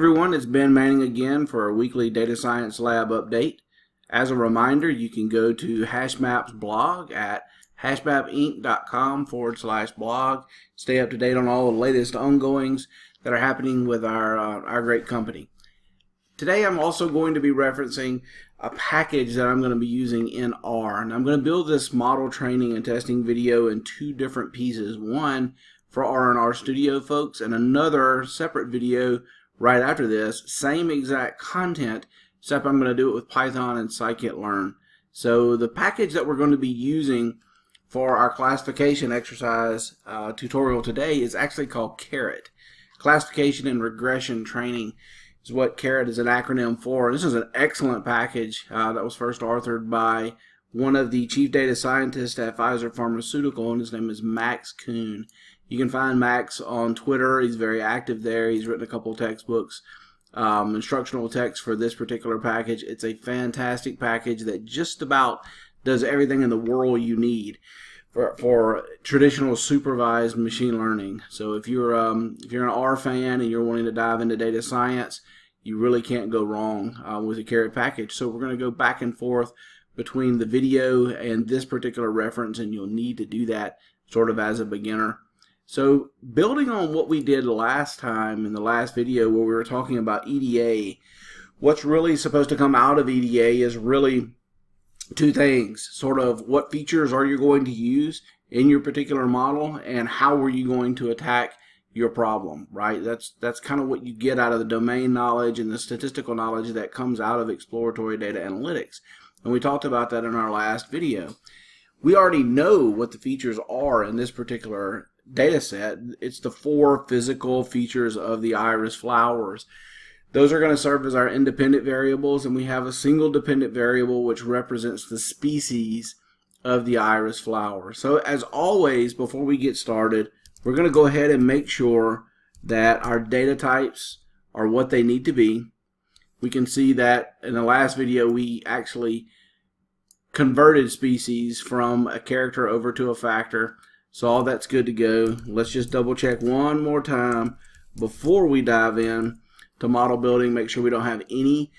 everyone, it's Ben Manning again for a weekly Data Science Lab update. As a reminder, you can go to HashMap's blog at hashmapinc.com/blog. Stay up to date on all the latest ongoings that are happening with our great company. Today I'm also going to be referencing a package that I'm going to be using in R. And I'm going to build this model training and testing video in two different pieces. One for R&R Studio folks and another separate video right after this. Same exact content, except I'm going to do it with Python and scikit-learn. So the package that we're going to be using for our classification exercise tutorial today is actually called Caret. Classification and Regression Training is what Caret is an acronym for. This is an excellent package that was first authored by one of the chief data scientists at Pfizer Pharmaceutical, and his name is Max Kuhn. You can find Max on Twitter. He's very active there. He's written a couple textbooks, instructional text for this particular package. It's a fantastic package that just about does everything in the world you need for traditional supervised machine learning. So if you're an R fan and you're wanting to dive into data science, you really can't go wrong with the Caret package. So we're going to go back and forth between the video and this particular reference, and you'll need to do that sort of as a beginner. So building on what we did last time in the last video where we were talking about EDA, what's really supposed to come out of EDA is really two things. Sort of what features are you going to use in your particular model, and how are you going to attack your problem, right? That's kind of what you get out of the domain knowledge and the statistical knowledge that comes out of exploratory data analytics. And we talked about that in our last video. We already know what the features are in this particular data set. It's the 4 physical features of the iris flowers. Those are going to serve as our independent variables, and we have a single dependent variable which represents the species of the iris flower. So as always, before we get started, we're going to go ahead and make sure that our data types are what they need to be. We can see that in the last video we actually converted species from a character over to a factor. So all that's good to go. Let's just double check one more time before we dive in to model building. Make sure we don't have any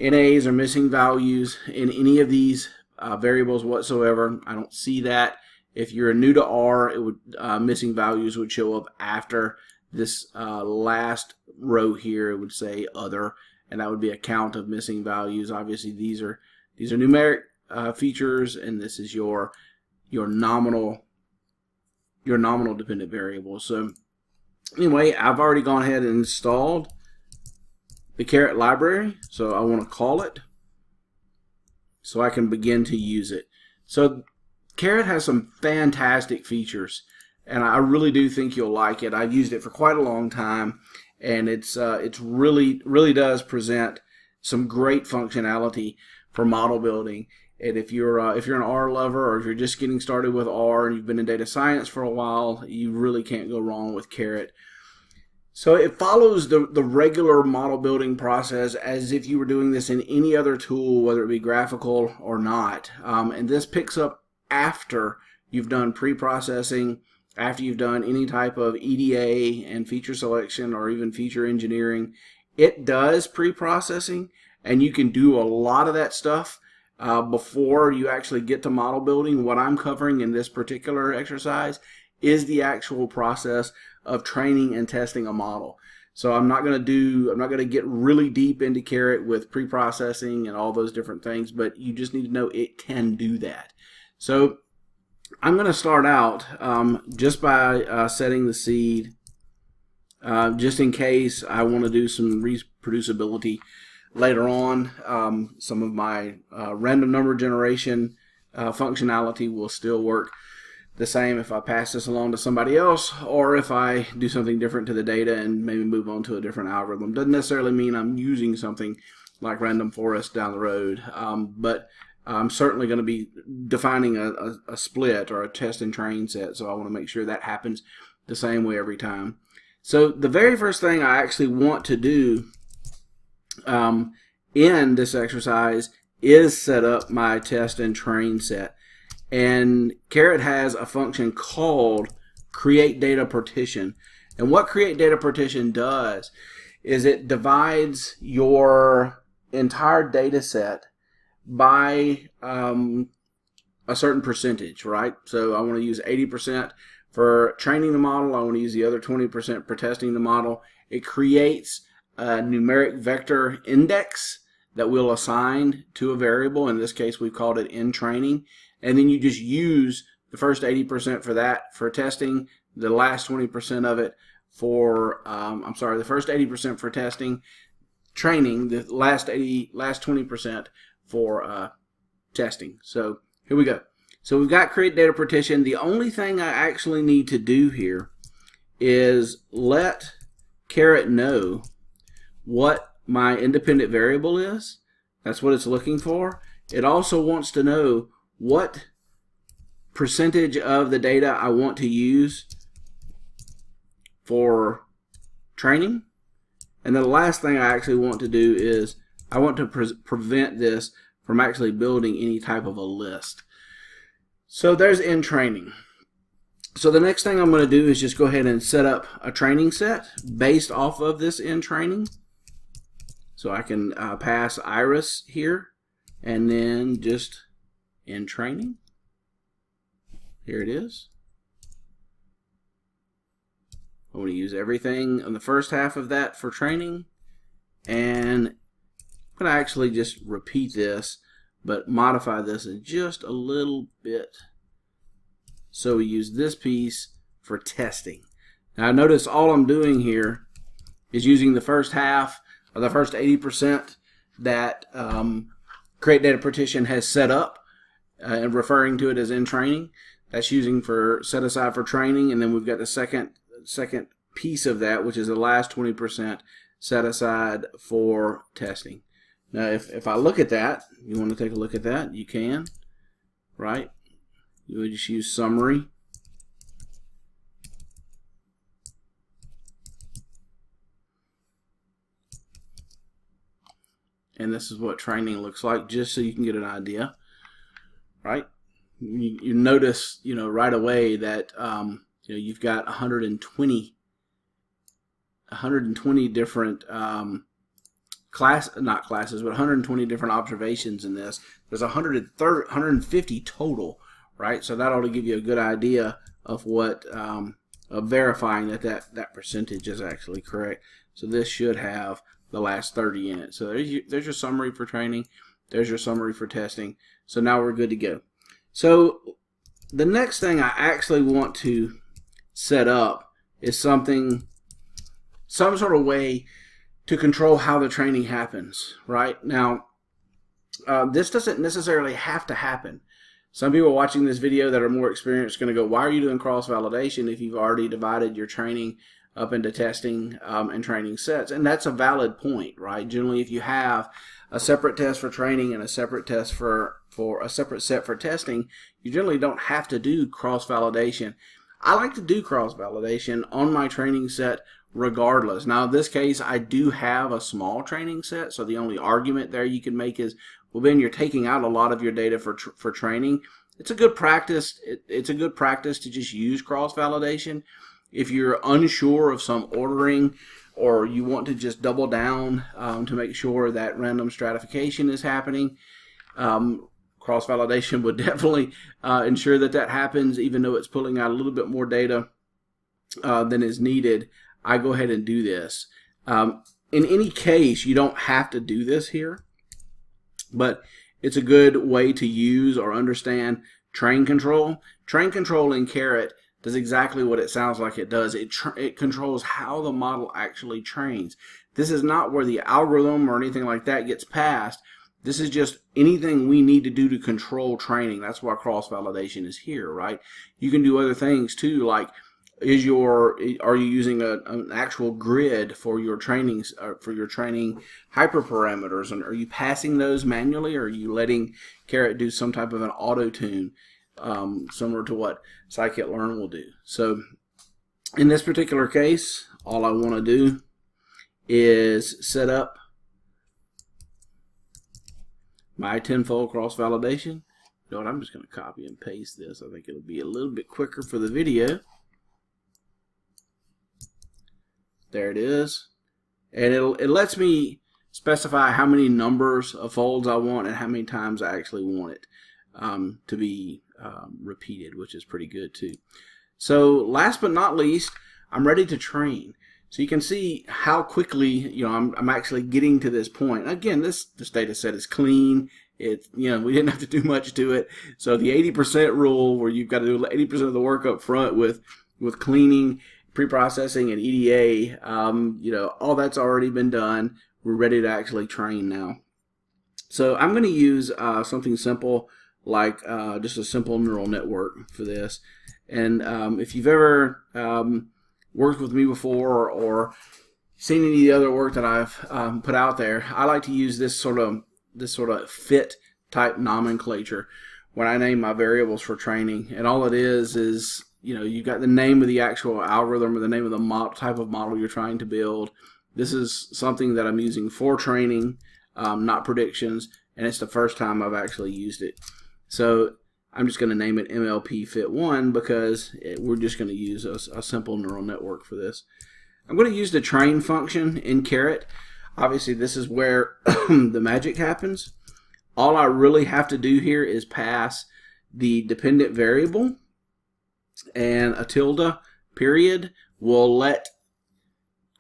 NAs or missing values in any of these variables whatsoever. I don't see that. If you're new to R, it would missing values would show up after this last row here. It would say other, and that would be a count of missing values. Obviously these are numeric features, and this is your nominal dependent variable. So anyway, I've already gone ahead and installed the Caret library, so I want to call it so I can begin to use it. So Caret has some fantastic features, and I really do think you'll like it. I've used it for quite a long time, and it's really does present some great functionality for model building. And if you're an R lover, or if you're just getting started with R and you've been in data science for a while, you really can't go wrong with Caret. So it follows the regular model building process as if you were doing this in any other tool, whether it be graphical or not. And this picks up after you've done pre-processing, after you've done any type of EDA and feature selection or even feature engineering. It does pre-processing, and you can do a lot of that stuff before you actually get to model building. What I'm covering in this particular exercise is the actual process of training and testing a model. So I'm not going to get really deep into Caret with pre-processing and all those different things, but you just need to know it can do that. So I'm going to start out just by setting the seed, just in case I want to do some reproducibility later on. Some of my random number generation functionality will still work the same if I pass this along to somebody else, or if I do something different to the data and maybe move on to a different algorithm. Doesn't necessarily mean I'm using something like random forest down the road, but I'm certainly going to be defining a split or a test and train set, so I want to make sure that happens the same way every time. So the very first thing I actually want to do in this exercise is set up my test and train set. And Caret has a function called create data partition. And what create data partition does is it divides your entire data set by a certain percentage, right? So I want to use 80% for training the model. I want to use the other 20% for testing the model. It creates a numeric vector index that we'll assign to a variable. In this case, we've called it in training. And then you just use the first 80% for that for testing, the last 20% of it for, the first 80% for testing, training, the last 20% for testing. So here we go. So we've got create data partition. The only thing I actually need to do here is let Caret know what my independent variable is. That's what it's looking for. It also wants to know what percentage of the data I want to use for training. And then the last thing I actually want to do is I want to prevent this from actually building any type of a list. So there's in training. So the next thing I'm going to do is just go ahead and set up a training set based off of this in training. So I can pass iris here and then just in training. Here it is. I want to use everything on the first half of that for training, and I'm going to actually just repeat this but modify this in just a little bit. So we use this piece for testing. Now notice all I'm doing here is using the first half or the first 80% that Create Data Partition has set up and referring to it as in training. That's using for set aside for training, and then we've got the second piece of that, which is the last 20% set aside for testing. Now if I look at that, you want to take a look at that, you can, right? You would just use summary. And this is what training looks like, just so you can get an idea, right? You notice, right away that you've got 120 different not classes, but 120 different observations in this. There's 150 total, right? So that ought to give you a good idea of what of verifying that percentage is actually correct. So this should have the last 30 in it. So there's your summary for training. There's your summary for testing. So now we're good to go. So the next thing I actually want to set up is some sort of way to control how the training happens, right? Now, this doesn't necessarily have to happen. Some people watching this video that are more experienced are going to go, why are you doing cross-validation if you've already divided your training up into testing and training sets? And that's a valid point, right? Generally, if you have a separate test for training and a separate test for a separate set for testing, you generally don't have to do cross-validation. I like to do cross-validation on my training set regardless. Now in this case I do have a small training set, so the only argument there you can make is, well, Ben, you're taking out a lot of your data for training. It's a good practice. It's a good practice to just use cross-validation. If you're unsure of some ordering or you want to just double down to make sure that random stratification is happening, cross-validation would definitely ensure that happens, even though it's pulling out a little bit more data than is needed. I go ahead and do this. In any case, you don't have to do this here, but it's a good way to use or understand train control. Train control in Caret does exactly what it sounds like it does. It controls how the model actually trains. This is not where the algorithm or anything like that gets passed. This is just anything we need to do to control training. That's why cross-validation is here, right? You can do other things too, like are you using an actual grid for your training hyperparameters, and are you passing those manually, or are you letting Caret do some type of an auto tune similar to what scikit-learn will do? So in this particular case, all I want to do is set up my tenfold cross-validation. You know what, I'm just going to copy and paste this. I think it'll be a little bit quicker for the video. There it is. and it lets me specify how many numbers of folds I want and how many times I actually want it to be repeated, which is pretty good too. So last but not least, I'm ready to train. So you can see how quickly I'm actually getting to this point. Again, this data set is clean. We didn't have to do much to it. So the 80% rule, where you've got to do 80% of the work up front with cleaning, pre-processing, and EDA, all that's already been done. We're ready to actually train now. So I'm going to use something simple like just a simple neural network for this. And if you've ever worked with me before or seen any of the other work that I've put out there, I like to use this sort of fit type nomenclature when I name my variables for training. And all it is you've got the name of the actual algorithm or the name of the type of model you're trying to build. This is something that I'm using for training, not predictions, and it's the first time I've actually used it. So I'm just going to name it MLP Fit 1 because we're just going to use a simple neural network for this. I'm going to use the train function in Caret. Obviously, this is where the magic happens. All I really have to do here is pass the dependent variable, and a tilde period will let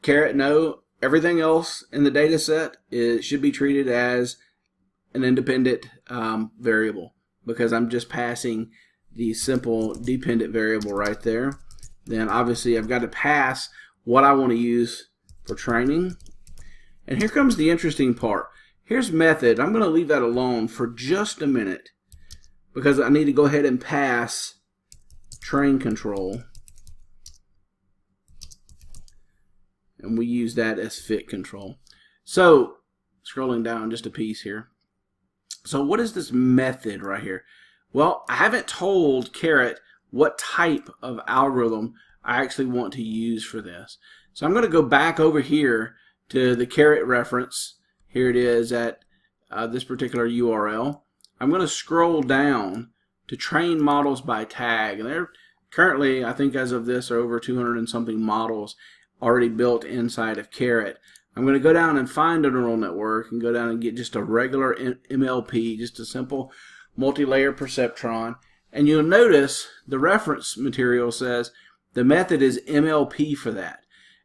Caret know everything else in the data set should be treated as an independent variable, because I'm just passing the simple dependent variable right there. Then obviously I've got to pass what I want to use for training. And here comes the interesting part. Here's method. I'm going to leave that alone for just a minute because I need to go ahead and pass train control. And we use that as fit control. So scrolling down just a piece here. So what is this method right here? Well, I haven't told Caret what type of algorithm I actually want to use for this. So I'm going to go back over here to the Caret reference. Here it is at this particular URL. I'm going to scroll down to train models by tag. And there currently, I think as of this, are over 200 and something models already built inside of Caret. I'm going to go down and find a neural network and go down and get just a regular MLP, just a simple multi-layer perceptron. And you'll notice the reference material says the method is MLP for that.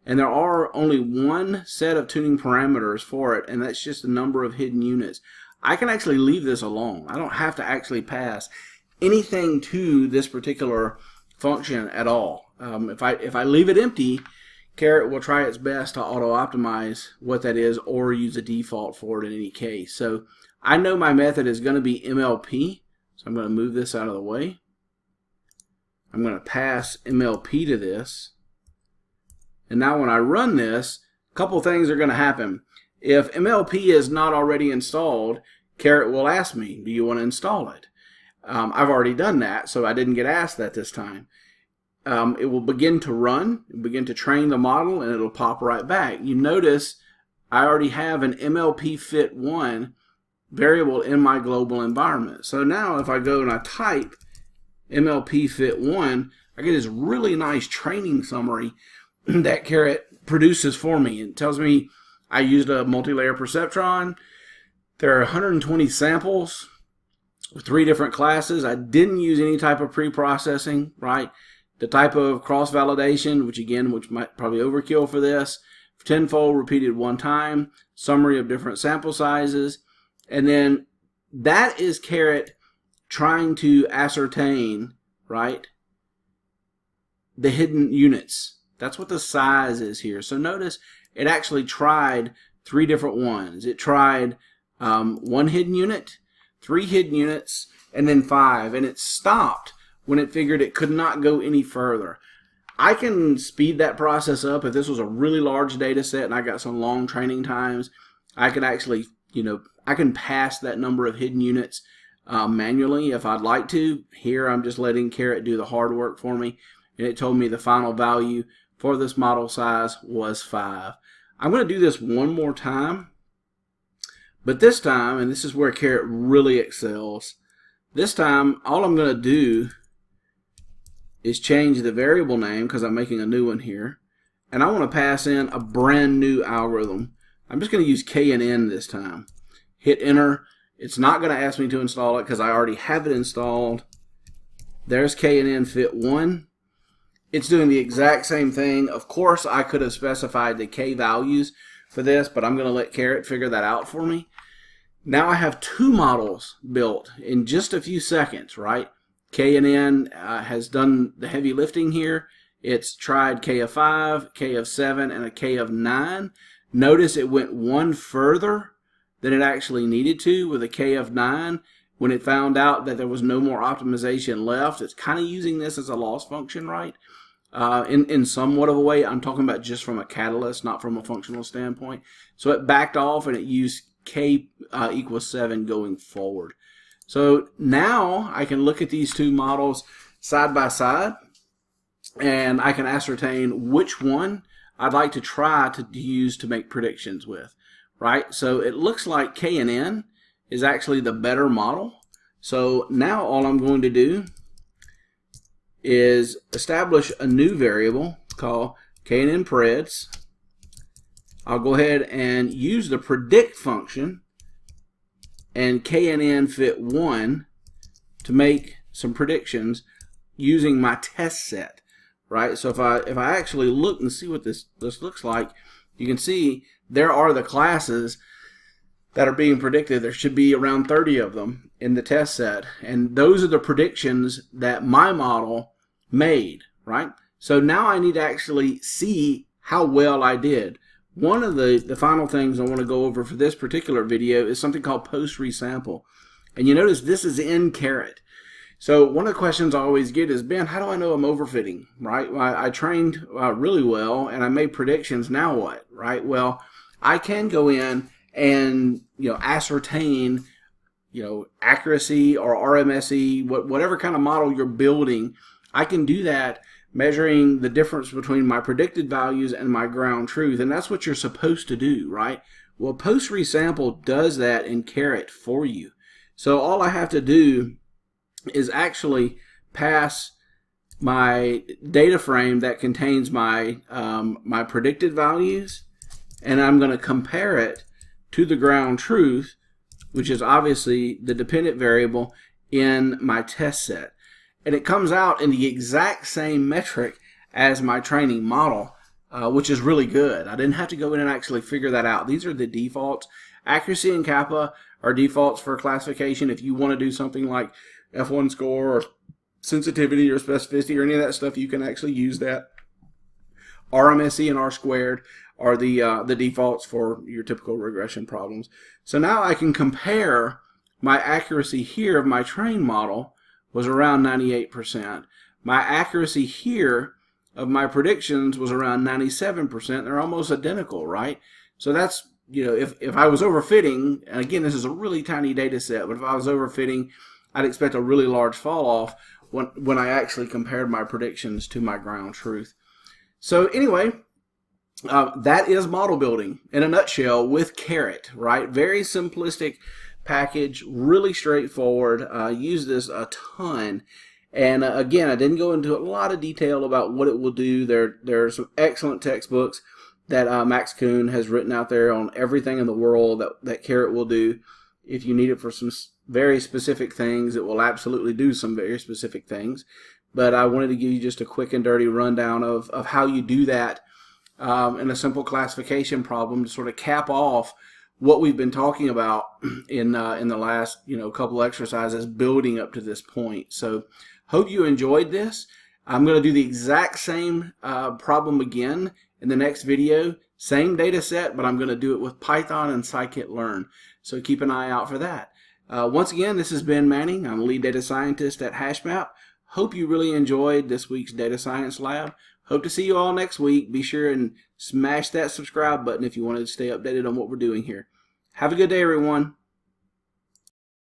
And there are only one set of tuning parameters for it, and that's just the number of hidden units. I can actually leave this alone. I don't have to actually pass anything to this particular function at all. If I leave it empty, Caret will try its best to auto-optimize what that is or use a default for it in any case. So I know my method is going to be MLP, so I'm going to move this out of the way. I'm going to pass MLP to this. And now when I run this, a couple things are going to happen. If MLP is not already installed, Caret will ask me, do you want to install it? I've already done that, so I didn't get asked that this time. It will begin to run, begin to train the model, and it'll pop right back. You notice I already have an MLP Fit 1 variable in my global environment. So now if I go and I type MLP Fit 1, I get this really nice training summary that Caret produces for me. It tells me I used a multi-layer perceptron. There are 120 samples with 3 different classes. I didn't use any type of pre-processing, right? The type of cross-validation, which might probably overkill for this, tenfold repeated one time, summary of different sample sizes, and then that is Caret trying to ascertain, right, the hidden units. That's what the size is here. So notice it actually tried 3 different ones. It tried 1 hidden unit, 3 hidden units, and then 5, and it stopped when it figured it could not go any further. I can speed that process up. If this was a really large data set and I got some long training times, I could actually, I can pass that number of hidden units manually if I'd like to. Here I'm just letting Caret do the hard work for me, and it told me the final value for this model size was 5. I'm going to do this one more time, but this time, and this is where Caret really excels, this time all I'm going to do is change the variable name because I'm making a new one here, and I want to pass in a brand new algorithm. I'm just going to use K and N this time. Hit enter. It's not going to ask me to install it because I already have it installed. There's K and N fit 1. It's doing the exact same thing. Of course, I could have specified the K values for this, but I'm going to let Caret figure that out for me. Now I have 2 models built in just a few seconds, right? K and N has done the heavy lifting here. It's tried K of 5, K of 7, and a K of 9. Notice it went one further than it actually needed to with a K of 9. When it found out that there was no more optimization left, it's kind of using this as a loss function, right? In somewhat of a way. I'm talking about just from a catalyst, not from a functional standpoint. So it backed off and it used K equals 7 going forward. So now I can look at these 2 models side by side and I can ascertain which one I'd like to try to use to make predictions with, right? So it looks like K and N is actually the better model. So now all I'm going to do is establish a new variable called K and N preds. I'll go ahead and use the predict function and K and N fit 1 to make some predictions using my test set, right? So if I actually look and see what this looks like, you can see there are the classes that are being predicted. There should be around 30 of them in the test set, and those are the predictions that my model made, right? So now I need to actually see how well I did. One of the final things I want to go over for this particular video is something called Postresample, and you notice this is in Caret. So one of the questions I always get is, Ben, how do I know I'm overfitting, right? Well, I trained really well and I made predictions, now what, right? Well, I can go in and ascertain accuracy or RMSE, whatever kind of model you're building. I can do that measuring the difference between my predicted values and my ground truth, and that's what you're supposed to do, right? Well, Postresample does that in Caret for you. So all I have to do is actually pass my data frame that contains my my predicted values, and I'm going to compare it to the ground truth, which is obviously the dependent variable in my test set. And it comes out in the exact same metric as my training model, which is really good. I didn't have to go in and actually figure that out. These are the defaults. Accuracy and kappa are defaults for classification. If you want to do something like F1 score or sensitivity or specificity or any of that stuff, you can actually use that. RMSE and R squared are the defaults for your typical regression problems. So now I can compare my accuracy here of my trained model was around 98%. My accuracy here of my predictions was around 97%. They're almost identical, right? So that's, if I was overfitting, and again, this is a really tiny data set, but if I was overfitting, I'd expect a really large fall off when I actually compared my predictions to my ground truth. So anyway, that is model building in a nutshell with Caret, right? Very simplistic package, really straightforward. Use this a ton, and again, I didn't go into a lot of detail about what it will do. There are some excellent textbooks that Max Kuhn has written out there on everything in the world that Caret will do. If you need it for some very specific things, it will absolutely do some very specific things. But I wanted to give you just a quick and dirty rundown of how you do that in a simple classification problem to sort of cap off what we've been talking about in the last couple exercises building up to this point. So hope you enjoyed this. I'm going to do the exact same problem again in the next video. Same data set, but I'm going to do it with Python and scikit-learn. So keep an eye out for that. Once again, this is Ben Manning. I'm a lead data scientist at HashMap. Hope you really enjoyed this week's Data Science Lab. Hope to see you all next week. Be sure and smash that subscribe button if you want to stay updated on what we're doing here. Have a good day, everyone.